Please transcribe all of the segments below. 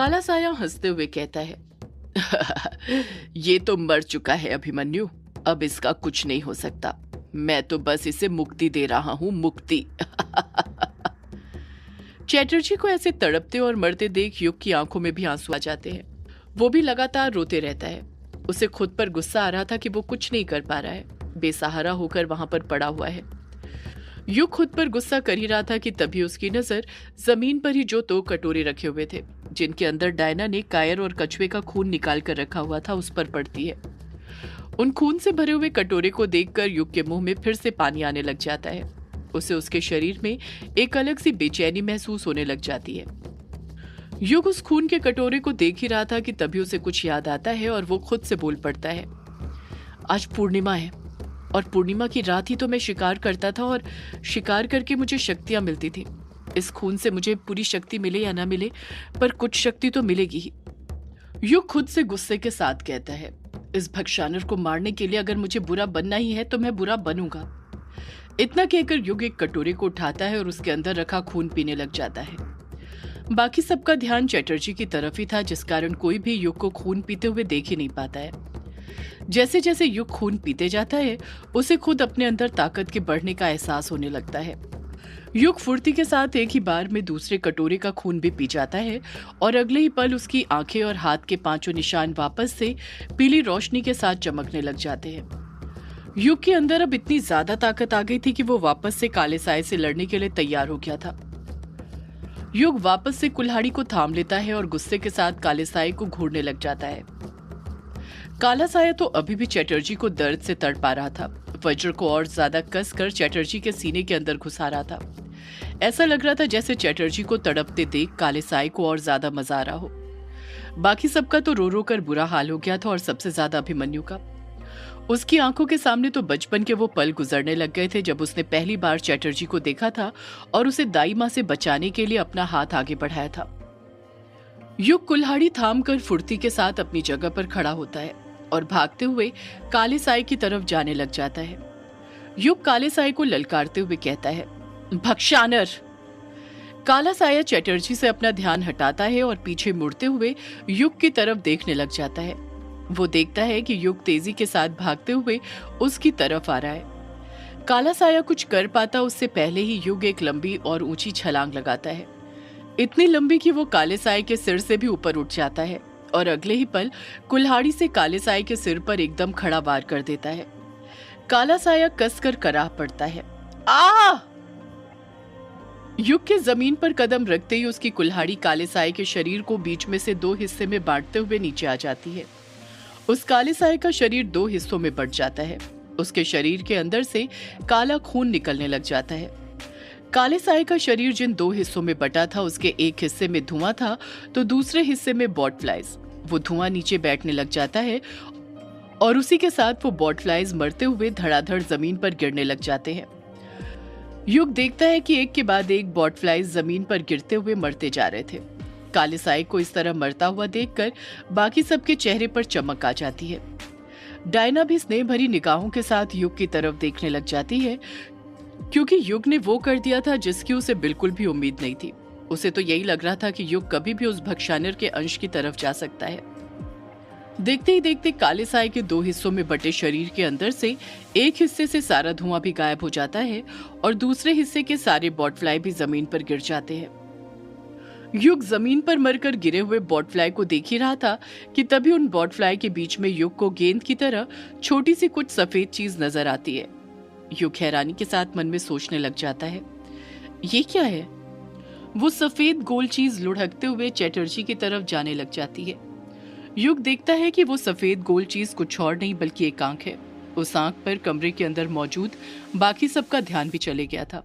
काला साया हंसते हुए कहता है ये तो मर चुका है अभिमन्यु, अब इसका कुछ नहीं हो सकता। मैं तो बस इसे मुक्ति दे रहा हूं, मुक्ति। चैटर्जी को ऐसे तड़पते और मरते देख युग की आंखों में भी आंसू आ जाते हैं। वो भी लगातार रोते रहता है। उसे खुद पर गुस्सा आ रहा था कि वो कुछ नहीं कर पा रहा है, बेसहारा होकर वहां पर पड़ा हुआ है। युग खुद पर गुस्सा कर ही रहा था कि तभी उसकी नजर जमीन पर ही जो 2 कटोरे रखे हुए थे, जिनके अंदर डायना ने कायर और कछुए का खून निकाल कर रखा हुआ था, उस पर पड़ती है। उन खून से भरे हुए कटोरे को देखकर युग के मुंह में फिर से पानी आने लग जाता है। उसे उसके शरीर में एक अलग सी बेचैनी महसूस होने लग जाती है। युग उस खून के कटोरे को देख ही रहा था कि तभी उसे कुछ याद आता है और वो खुद से बोल पड़ता है, आज पूर्णिमा है और पूर्णिमा की रात ही तो मैं शिकार करता था और शिकार करके मुझे शक्तियां मिलती थी। इस खून से मुझे पूरी शक्ति मिले या ना मिले, पर कुछ शक्ति तो मिलेगी ही। युग खुद से गुस्से के साथ कहता है, इस भक्षानर को मारने के लिए अगर मुझे बुरा बनना ही है तो मैं बुरा बनूंगा। इतना कहकर युग एक कटोरे को उठाता है और उसके अंदर रखा खून पीने लग जाता है। बाकी सबका ध्यान चैटर्जी की तरफ ही था, जिस कारण कोई भी युग को खून पीते हुए देख ही नहीं पाता है। जैसे जैसे युग खून पीते जाता है, उसे खुद अपने अंदर ताकत के बढ़ने का एहसास होने लगता है। युग फुर्ती के साथ एक ही बार में दूसरे कटोरे का खून भी पी जाता है और अगले ही पल उसकी आंखें और हाथ के 5 निशान वापस से पीली रोशनी के साथ चमकने लग जाते हैं। युग के अंदर अब इतनी ज्यादा ताकत आ गई थी कि वो वापस से काले साए से लड़ने के लिए तैयार हो गया था। युग वापस से कुल्हाड़ी को थाम लेता है और गुस्से के साथ काले साए को घूरने लग जाता है। काला साया तो अभी भी चैटर्जी को दर्द से तड़पा रहा था। वज्र को और ज्यादा कसकर चैटर्जी के सीने के अंदर घुसा रहा था। ऐसा लग रहा था जैसे चैटर्जी को तड़पते देख काले साए को और ज्यादा मजा आ रहा हो। बाकी सबका तो रो रो कर बुरा हाल हो गया था और सबसे ज्यादा अभिमन्यु का। उसकी आंखों के सामने तो बचपन के वो पल गुजरने लग गए थे जब उसने पहली बार चैटर्जी को देखा था और उसे दाई मां से बचाने के लिए अपना हाथ आगे बढ़ाया था। युग कुल्हाड़ी थाम कर फुर्ती के साथ अपनी जगह पर खड़ा होता है और भागते हुए काले साए की तरफ जाने लग जाता है। युग काले साए को ललकारते हुए कहता है, भक्षानर। काला साया चैटर्जी से अपना ध्यान हटाता है और पीछे मुड़ते हुए युग की तरफ देखने लग जाता है। वो देखता है कि युग तेजी के साथ भागते हुए उसकी तरफ आ रहा है। काला साया कुछ कर पाता उससे पहले ही युग एक लंबी और ऊंची छलांग लगाता है, इतनी लंबी कि वो काले साए के सिर से भी ऊपर उठ जाता है और अगले ही पल कुल्हाड़ी से काले साए के सिर पर एकदम खड़ा वार कर देता है। काला साया कसकर कराह पड़ता है। आ! युग के जमीन पर कदम रखते ही उसकी कुल्हाड़ी काले साए के शरीर को बीच में से 2 हिस्से में बांटते हुए नीचे आ जाती है। उस काले साए का शरीर 2 हिस्सों में बंट जाता है। उसके शरीर के अंदर से काला खून निकलने लग जाता है। काले साए का शरीर जिन 2 हिस्सों में बटा था, उसके एक हिस्से में धुआं था तो दूसरे हिस्से में बॉटफ्लाइज। वो धुआं नीचे बैठने लग जाता है और उसी के साथ वो बॉटफ्लाइज मरते हुए धड़ाधड़ जमीन पर गिरने लग जाते हैं। युग देखता है कि एक के बाद एक बॉटफ्लाइज जमीन पर गिरते हुए मरते जा रहे थे। काले साए को इस तरह मरता हुआ देखकर बाकी सबके चेहरे पर चमक आ जाती है। डायना भी स्नेह भरी निगाहों के साथ युग की तरफ देखने लग जाती है, क्योंकि युग ने वो कर दिया था जिसकी उसे बिल्कुल भी उम्मीद नहीं थी। उसे तो यही लग रहा था कि युग कभी भी उस भक्षानर के अंश की तरफ जा सकता है। देखते ही देखते काले साए के 2 हिस्सों में बटे शरीर के अंदर से एक हिस्से से सारा धुआं भी गायब हो जाता है और दूसरे हिस्से के सारे बॉटफ्लाई भी जमीन पर गिर जाते हैं। युग जमीन पर मरकर गिरे हुए बॉटफ्लाई को देख ही रहा था कि तभी उन बॉटफ्लाई के बीच में युग को गेंद की तरह छोटी सी कुछ सफेद चीज नजर आती है। युग हैरानी के साथ मन में सोचने लग जाता है, ये क्या है? वो सफेद गोल चीज लुढ़कते हुए चैटर्जी की तरफ जाने लग जाती है। युग देखता है कि वो सफेद गोल चीज कुछ और नहीं बल्कि एक आंख है। उस आंख पर कमरे के अंदर मौजूद बाकी सबका ध्यान भी चले गया था।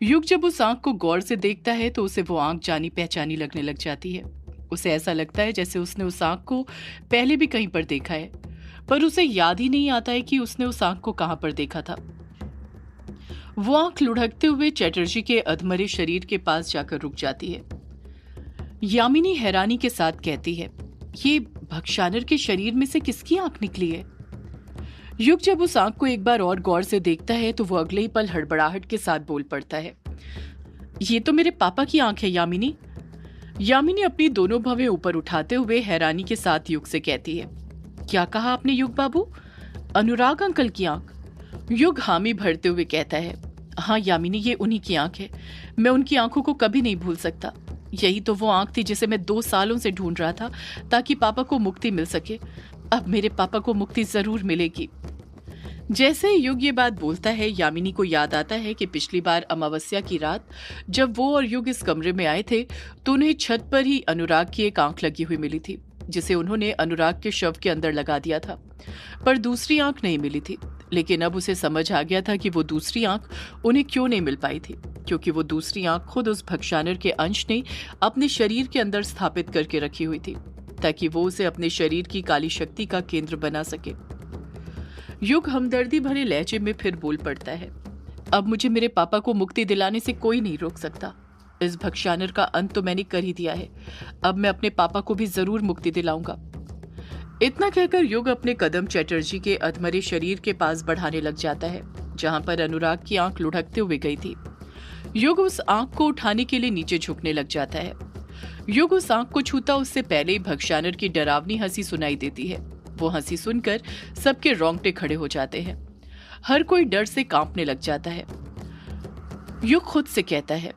युग जब उस आंख को गौर से देखता है तो उसे वो आंख जानी पहचानी लगने लग जाती है। उसे ऐसा लगता है जैसे उसने उस आंख को पहले भी कहीं पर देखा है, पर उसे याद ही नहीं आता है कि उसने उस आंख को कहां पर देखा था। वो आंख लुढ़कते हुए चैटर्जी के अधमरे शरीर के पास जाकर रुक जाती है। यामिनी हैरानी के साथ कहती है, ये भक्षानर के शरीर में से किसकी आंख निकली है? युग जब उस आंख को एक बार और गौर से देखता है तो वो अगले ही पल हड़बड़ाहट के साथ बोल पड़ता है, ये तो मेरे पापा की आंख है यामिनी। यामिनी अपनी दोनों भवें ऊपर उठाते हुए हैरानी के साथ युग से कहती है, क्या कहा आपने युग बाबू? अनुराग अंकल की आंख? युग हामी भरते हुए कहता है, हाँ यामिनी, ये उन्हीं की आंख है। मैं उनकी आंखों को कभी नहीं भूल सकता। यही तो वो आंख थी जिसे मैं 2 सालों से ढूंढ रहा था ताकि पापा को मुक्ति मिल सके। अब मेरे पापा को मुक्ति जरूर मिलेगी। जैसे ही युग ये बात बोलता है, यामिनी को याद आता है कि पिछली बार अमावस्या की रात जब वो और युग इस कमरे में आए थे तो उन्हें छत पर ही अनुराग की एक आंख लगी हुई मिली थी, जिसे उन्होंने अनुराग के शव के अंदर लगा दिया था। पर दूसरी आंख नहीं मिली थी। लेकिन अब उसे समझ आ गया था कि वो दूसरी आंख उन्हें क्यों नहीं मिल पाई थी, क्योंकि वो दूसरी आंख खुद उस भक्षानर के अंश ने अपने शरीर के अंदर स्थापित करके रखी हुई थी, ताकि वो उसे अपने शरीर की काली शक्ति का केंद्र बना सके। युग हमदर्दी भरे लहजे में फिर बोल पड़ता है, अब मुझे मेरे पापा को मुक्ति दिलाने से कोई नहीं रोक सकता। इस भक्षानर का अंत तो मैंने कर ही दिया है। अब मैं अपने पापा को भी जरूर मुक्ति दिलाऊंगा। इतना कहकर युग अपने कदम चटर्जी के अधमरे शरीर के पास बढ़ाने लग जाता है, जहां पर अनुराग की आंख लुढ़कते हुए गई थी। युग उस आंख को उठाने के लिए नीचे झुकने लग जाता है। युग उस आंख को छूता उससे पहले ही भक्षानर की डरावनी हंसी सुनाई देती है। वो हंसी सुनकर सबके रोंगटे खड़े हो जाते हैं। हर कोई डर से कांपने लग जाता है। युग खुद से कहता है,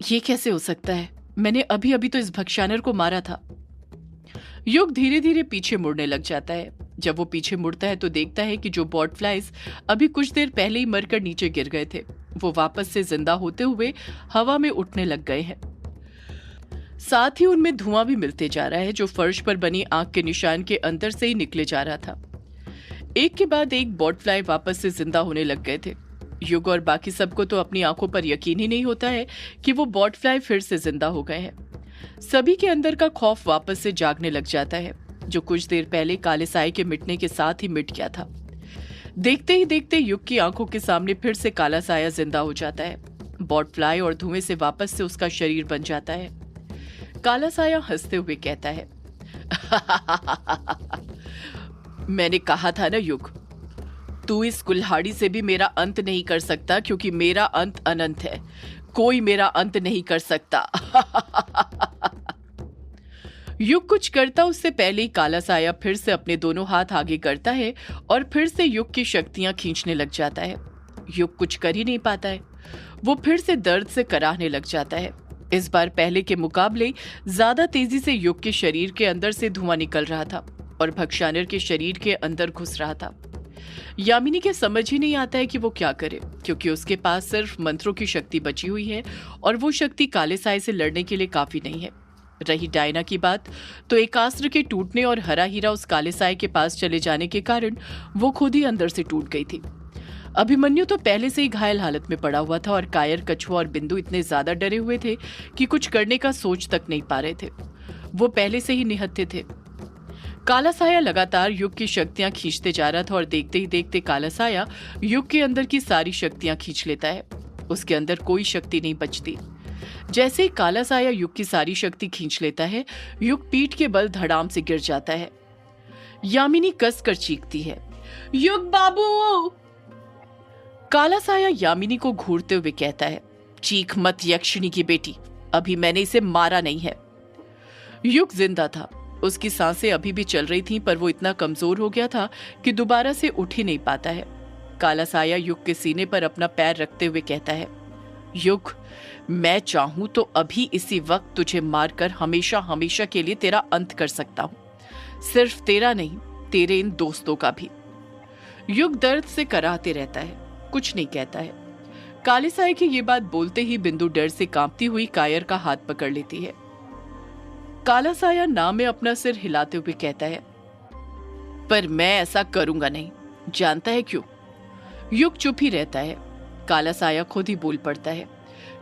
ये कैसे हो सकता है? मैंने अभी अभी तो इस भक्षानर को मारा था। युग धीरे धीरे पीछे मुड़ने लग जाता है। जब वो पीछे मुड़ता है तो देखता है कि जो बॉटफ्लाइज अभी कुछ देर पहले ही मरकर नीचे गिर गए थे, वो वापस से जिंदा होते हुए हवा में उठने लग गए हैं। साथ ही उनमें धुआं भी मिलते जा रहा है, जो फर्श पर बनी आंख के निशान के अंदर से ही निकले जा रहा था। एक के बाद एक बॉटफ्लाई वापस से जिंदा होने लग गए थे। युग और बाकी सबको तो अपनी आंखों पर यकीन ही नहीं होता है कि वो बॉटफ्लाई फिर से जिंदा हो गए हैं। सभी के अंदर का खौफ वापस से जागने लग जाता है, जो कुछ देर पहले काले साए के मिटने के साथ ही मिट गया था। देखते ही देखते युग की आंखों के सामने फिर से काला साया जिंदा हो जाता है। बॉटफ्लाई और धुएं से वापस से उसका शरीर बन जाता है। काला साया हंसते हुए कहता है, मैंने कहा था ना युग, तू इस कुल्हाड़ी से भी मेरा अंत नहीं कर सकता, क्योंकि मेरा अंत अनंत है। कोई मेरा अंत नहीं कर सकता। युग कुछ करता उससे पहले ही काला साया फिर से अपने दोनों हाथ आगे करता है और फिर से युग की शक्तियां खींचने लग जाता है। युग कुछ कर ही नहीं पाता है। वो फिर से दर्द से कराहने लग जाता है। इस बार पहले के मुकाबले ज्यादा तेजी से युग के शरीर के अंदर से धुआं निकल रहा था और भक्षानर के शरीर के अंदर घुस रहा था। यामिनी के समझ ही नहीं आता है कि वो क्या करे, क्योंकि उसके पास सिर्फ मंत्रों की शक्ति बची हुई है और वो शक्ति काले साए से लड़ने के लिए काफी नहीं है। रही डायना की बात, तो एकास्त्र के टूटने और हरा हीरा उस काले साए के पास चले जाने के कारण वो खुद ही अंदर से टूट गई थी। अभिमन्यु तो पहले से ही घायल हालत में पड़ा हुआ था और कायर, कछुआ और बिंदु इतने ज्यादा डरे हुए थे कि कुछ करने का सोच तक नहीं पा रहे थे। वो पहले से ही निहत्थे थे। काला साया लगातार युग की शक्तियां खींचते जा रहा था और देखते ही देखते काला साया युग के अंदर की सारी शक्तियां खींच लेता है। उसके अंदर कोई शक्ति नहीं बचती। जैसे ही काला साया युग की सारी शक्ति खींच लेता है, युग पीठ के बल धड़ाम से गिर जाता है। यामिनी कसकर चीखती है, युग बाबू। काला साया यामिनी को घूरते हुए कहता है, चीख मत यक्षिणी की बेटी, अभी मैंने इसे मारा नहीं है। युग जिंदा था। उसकी सांसें अभी भी चल रही थीं, पर वो इतना कमजोर हो गया था कि दोबारा से उठ ही नहीं पाता है। काला साया युग के सीने पर अपना पैर रखते हुए कहता है, युग, मैं चाहूं तो अभी इसी वक्त तुझे मारकर हमेशा हमेशा के लिए तेरा अंत कर सकता हूं। सिर्फ तेरा नहीं, तेरे इन दोस्तों का भी। युग दर्द से कराहते रहता है, कुछ नहीं कहता है। काले साए की ये बात बोलते ही बिंदु डर से कांपती हुई कायर का हाथ पकड़ लेती है। काला साया ना में अपना सिर हिलाते हुए कहता है, पर मैं ऐसा करूंगा नहीं। जानता है क्यों? युग चुप ही रहता है। काला साया खुद ही बोल पड़ता है,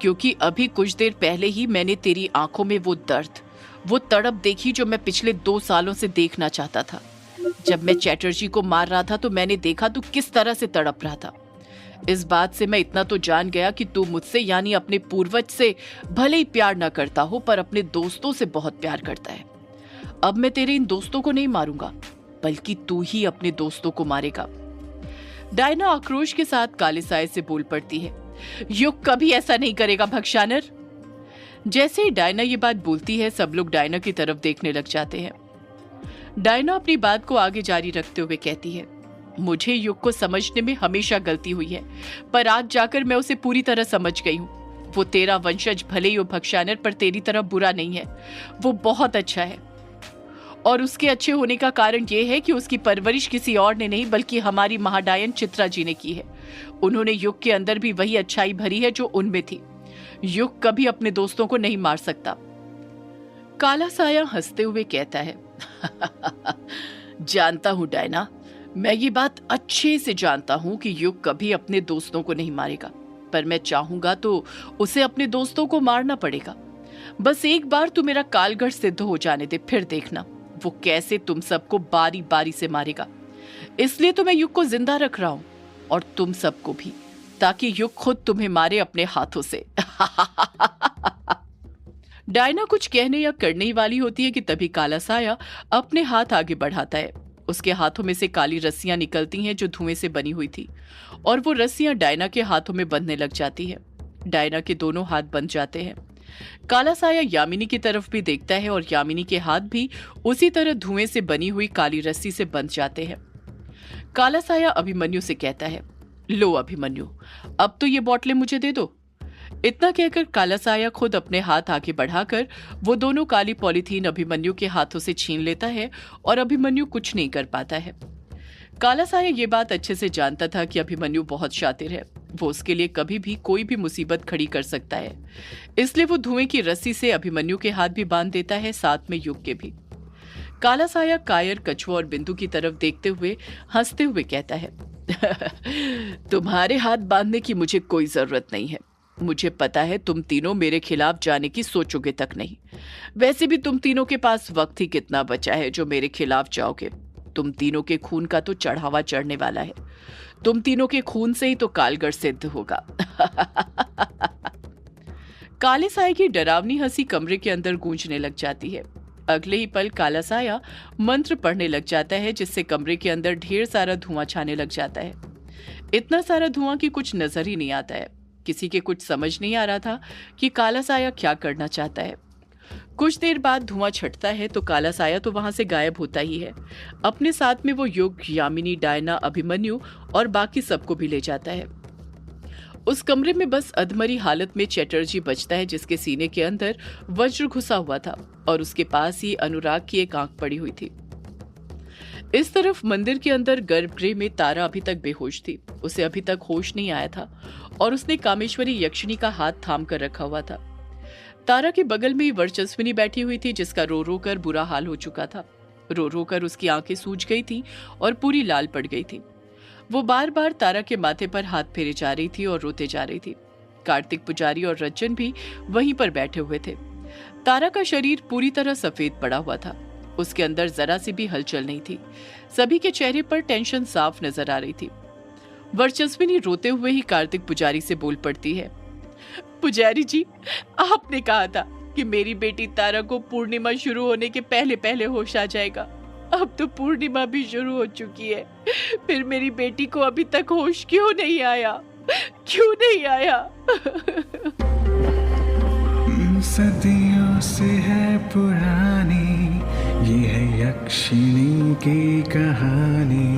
क्योंकि अभी कुछ देर पहले ही मैंने तेरी आंखों में वो दर्द, वो तड़प देखी जो मैं पिछले 2 सालों से देखना चाहता था। जब मैं चैटर्जी को मार रहा था तो मैंने देखा तू किस तरह से तड़प रहा था। इस बात से मैं इतना तो जान गया कि तू मुझसे यानी अपने पूर्वज से भले ही प्यार ना करता हो, पर अपने दोस्तों से बहुत प्यार करता है। अब मैं तेरे इन दोस्तों को नहीं मारूंगा, बल्कि तू ही अपने दोस्तों को मारेगा। डायना आक्रोश के साथ काले साए से बोल पड़ती है, युग कभी ऐसा नहीं करेगा भक्षानर। जैसे ही डायना ये बात बोलती है, सब लोग डायना की तरफ देखने लग जाते हैं। डायना अपनी बात को आगे जारी रखते हुए कहती है, मुझे युग को समझने में हमेशा गलती हुई है, पर आज जाकर मैं उसे पूरी तरह समझ गई हूँ। वो तेरा वंशज भले ही हो भक्षानर, पर तेरी तरह बुरा नहीं है। वो बहुत अच्छा है, और उसके अच्छे होने का कारण ये है कि उसकी परवरिश किसी और ने नहीं बल्कि हमारी महाडायन चित्रा जी ने की है। उन्होंने युग के अंदर भी वही अच्छाई भरी है जो उनमें थी। युग कभी अपने दोस्तों को नहीं मार सकता। काला साया हंसते हुए कहता है, जानता हूं डायना, मैं ये बात अच्छे से जानता हूं कि युग कभी अपने दोस्तों को नहीं मारेगा, पर मैं चाहूंगा तो उसे अपने दोस्तों को मारना पड़ेगा। बस एक बार तू मेरा कालगढ़ सिद्ध हो जाने दे, फिर देखना वो कैसे तुम सबको बारी बारी से मारेगा। इसलिए तो मैं युग को जिंदा रख रहा हूं, और तुम सबको भी, ताकि युग खुद तुम्हें मारे अपने हाथों से। डायना कुछ कहने या करने ही वाली होती है कि तभी काला साया अपने हाथ आगे बढ़ाता है। उसके हाथों में से काली रस्सियां निकलती हैं जो धुएं से बनी हुई थी, और वो रस्सियां डायना के हाथों में बंधने लग जाती है। डायना के दोनों हाथ बंध जाते हैं। काला साया यामिनी की तरफ भी देखता है, और यामिनी के हाथ भी उसी तरह धुएं से बनी हुई काली रस्सी से बंध जाते हैं। काला साया अभिमन्यु से कहता है, लो अभिमन्यु, अब तो ये बोतलें मुझे दे दो। इतना कहकर काला साया खुद अपने हाथ आगे बढ़ाकर वो दोनों काली पॉलीथीन अभिमन्यु के हाथों से छीन लेता है, और अभिमन्यु कुछ नहीं कर पाता है। काला साया ये बात अच्छे से जानता था कि अभिमन्यु बहुत शातिर है, वो उसके लिए कभी भी कोई भी मुसीबत खड़ी कर सकता है। इसलिए वो धुएं की रस्सी से अभिमन्यु के हाथ भी बांध देता है, साथ में युग के भी। काला साया कायर, कछुआ और बिंदु की तरफ देखते हुए हंसते हुए कहता है, तुम्हारे हाथ बांधने की मुझे कोई जरूरत नहीं है। मुझे पता है तुम तीनों मेरे खिलाफ जाने की सोचोगे तक नहीं। वैसे भी तुम तीनों के पास वक्त ही कितना बचा है जो मेरे खिलाफ जाओगे। तुम तीनों के खून का तो चढ़ावा चढ़ने वाला है। तुम तीनों के खून से ही तो कालगढ़ सिद्ध होगा। काले साये की डरावनी हंसी कमरे के अंदर गूंजने लग जाती है। अगले ही पल काला साया मंत्र पढ़ने लग जाता है, जिससे कमरे के अंदर ढेर सारा धुआं छाने लग जाता है। इतना सारा धुआं कि कुछ नजर ही नहीं आता है। किसी के कुछ समझ नहीं आ रहा था कि काला साया क्या करना चाहता है। कुछ देर बाद धुआं छटता है तो काला साया तो वहां से गायब होता ही है। अपने साथ में वो युग, यामिनी, डायना, अभिमन्यु और बाकी सबको भी ले जाता है। उस कमरे में बस अधमरी हालत में चैटर्जी बचता है, जिसके सीने के अंदर वज्र घुसा हुआ था, और उसके पास ही अनुराग की एक आंख पड़ी हुई थी। इस तरफ मंदिर के अंदर गर्भगृह में तारा अभी तक बेहोश थी। उसे अभी तक होश नहीं आया था, और उसने कामेश्वरी यक्षिणी का हाथ थाम कर रखा हुआ था। तारा के बगल में ही वर्चस्विनी बैठी हुई थी, जिसका रो रो कर बुरा हाल हो चुका था। रो रो कर उसकी आंखें सूज गई थी और पूरी लाल पड़ गई थी। वो बार बार तारा के माथे पर हाथ फेरे जा रही थी और रोते जा रही थी। कार्तिक पुजारी और रज्जन भी वहीं पर बैठे हुए थे। तारा का शरीर पूरी तरह सफेद पड़ा हुआ था। उसके अंदर जरा सी भी हलचल नहीं थी। सभी के चेहरे पर टेंशन साफ नजर आ रही थी। वर्चस्विनी रोते हुए ही कार्तिक पुजारी से बोल पड़ती है, पुजारी जी, आपने कहा था कि मेरी बेटी तारा को पूर्णिमा शुरू होने के पहले पहले होश आ जाएगा। अब तो पूर्णिमा भी शुरू हो चुकी है, फिर मेरी बेटी को अभी तक होश क्यों नहीं आया? क्यों नहीं आया? सदियों से है पुरानी ये है यक्षिणी की कहानी।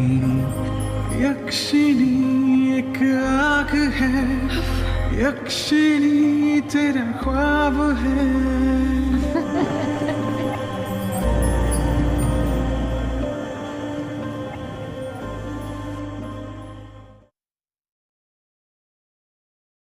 यक्षिणी एक आग है, यक्षिणी तेरा ख्वाब है।